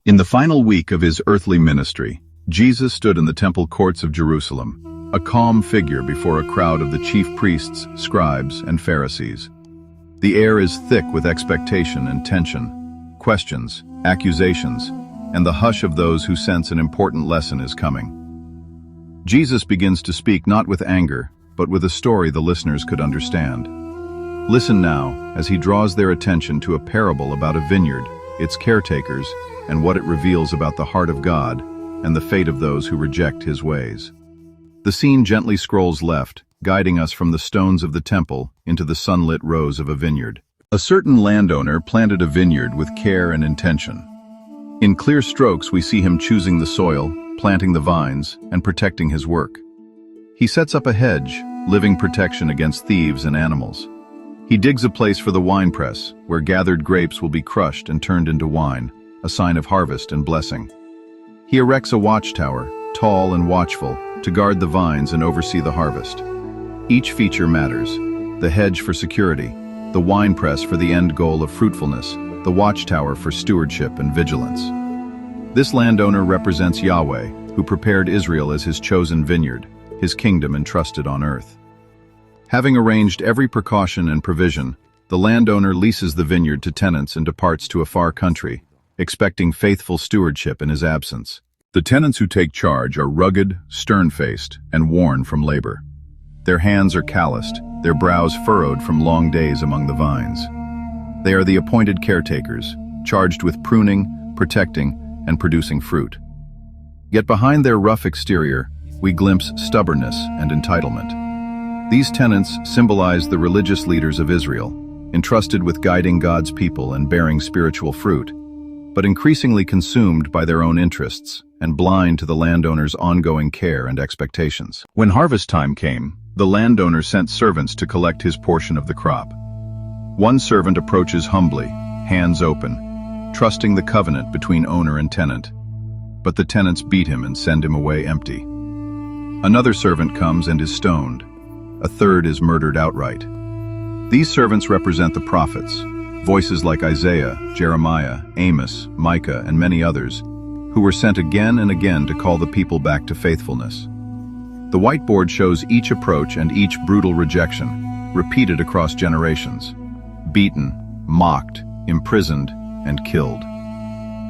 In the final week of his earthly ministry, Jesus stood in the temple courts of Jerusalem, a calm figure before a crowd of the chief priests, scribes, and Pharisees. The air is thick with expectation and tension, questions, accusations, and the hush of those who sense an important lesson is coming. Jesus begins to speak not with anger, but with a story the listeners could understand. Listen now as he draws their attention to a parable about a vineyard, its caretakers, and what it reveals about the heart of God and the fate of those who reject his ways. The scene gently scrolls left, guiding us from the stones of the temple into the sunlit rows of a vineyard. A certain landowner planted a vineyard with care and intention. In clear strokes we see him choosing the soil, planting the vines, and protecting his work. He sets up a hedge, living protection against thieves and animals. He digs a place for the winepress, where gathered grapes will be crushed and turned into wine, a sign of harvest and blessing. He erects a watchtower, tall and watchful, to guard the vines and oversee the harvest. Each feature matters: the hedge for security, the winepress for the end goal of fruitfulness, the watchtower for stewardship and vigilance. This landowner represents Yahweh, who prepared Israel as his chosen vineyard, his kingdom entrusted on earth. Having arranged every precaution and provision, the landowner leases the vineyard to tenants and departs to a far country, expecting faithful stewardship in his absence. The tenants who take charge are rugged, stern-faced, and worn from labor. Their hands are calloused, their brows furrowed from long days among the vines. They are the appointed caretakers, charged with pruning, protecting, and producing fruit. Yet behind their rough exterior, we glimpse stubbornness and entitlement. These tenants symbolize the religious leaders of Israel, entrusted with guiding God's people and bearing spiritual fruit, but increasingly consumed by their own interests and blind to the landowner's ongoing care and expectations. When harvest time came, the landowner sent servants to collect his portion of the crop. One servant approaches humbly, hands open, trusting the covenant between owner and tenant. But the tenants beat him and send him away empty. Another servant comes and is stoned. A third is murdered outright. These servants represent the prophets, voices like Isaiah, Jeremiah, Amos, Micah, and many others, who were sent again and again to call the people back to faithfulness. The whiteboard shows each approach and each brutal rejection, repeated across generations: beaten, mocked, imprisoned, and killed.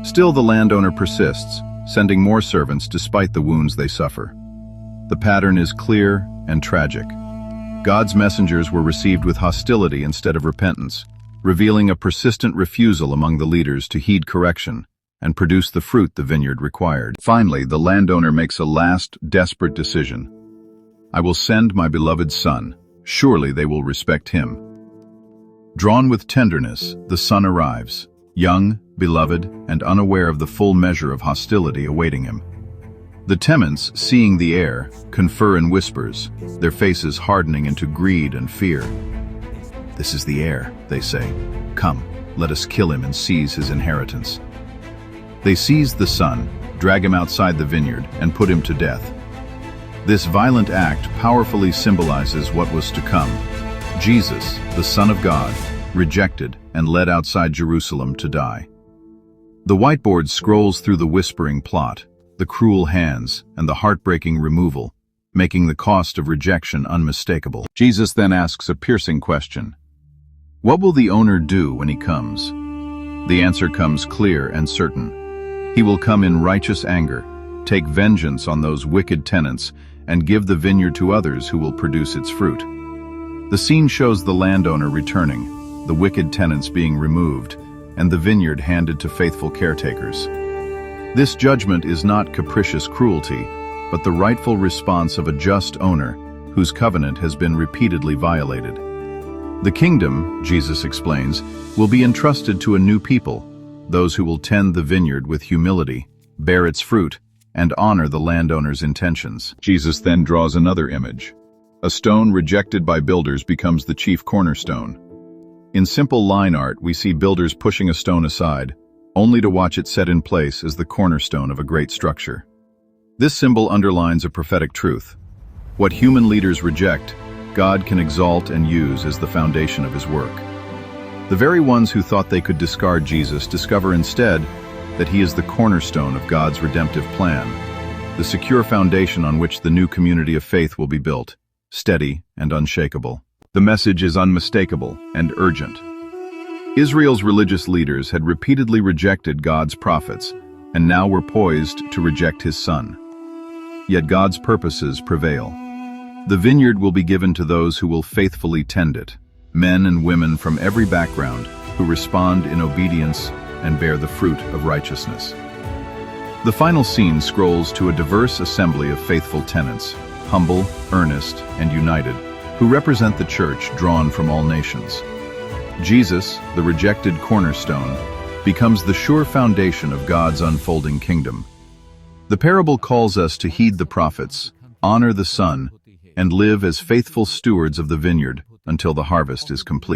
Still the landowner persists, sending more servants despite the wounds they suffer. The pattern is clear and tragic. God's messengers were received with hostility instead of repentance, revealing a persistent refusal among the leaders to heed correction and produce the fruit the vineyard required. Finally, the landowner makes a last, desperate decision. I will send my beloved son. Surely they will respect him. Drawn with tenderness, the son arrives, young, beloved, and unaware of the full measure of hostility awaiting him. The tenants, seeing the heir, confer in whispers, their faces hardening into greed and fear. This is the heir, they say. Come, let us kill him and seize his inheritance. They seize the son, drag him outside the vineyard, and put him to death. This violent act powerfully symbolizes what was to come: Jesus, the Son of God, rejected and led outside Jerusalem to die. The whiteboard scrolls through the whispering plot, the cruel hands, and the heartbreaking removal, making the cost of rejection unmistakable. Jesus then asks a piercing question. What will the owner do when he comes? The answer comes clear and certain. He will come in righteous anger, take vengeance on those wicked tenants, and give the vineyard to others who will produce its fruit. The scene shows the landowner returning, the wicked tenants being removed, and the vineyard handed to faithful caretakers. This judgment is not capricious cruelty, but the rightful response of a just owner whose covenant has been repeatedly violated. The kingdom, Jesus explains, will be entrusted to a new people, those who will tend the vineyard with humility, bear its fruit, and honor the landowner's intentions. Jesus then draws another image. A stone rejected by builders becomes the chief cornerstone. In simple line art, we see builders pushing a stone aside, only to watch it set in place as the cornerstone of a great structure. This symbol underlines a prophetic truth. What human leaders reject, God can exalt and use as the foundation of his work. The very ones who thought they could discard Jesus discover instead that he is the cornerstone of God's redemptive plan, the secure foundation on which the new community of faith will be built, steady and unshakable. The message is unmistakable and urgent. Israel's religious leaders had repeatedly rejected God's prophets, and now were poised to reject his Son. Yet God's purposes prevail. The vineyard will be given to those who will faithfully tend it, men and women from every background who respond in obedience and bear the fruit of righteousness. The final scene scrolls to a diverse assembly of faithful tenants, humble, earnest, and united, who represent the church drawn from all nations. Jesus, the rejected cornerstone, becomes the sure foundation of God's unfolding kingdom. The parable calls us to heed the prophets, honor the Son, and live as faithful stewards of the vineyard until the harvest is complete.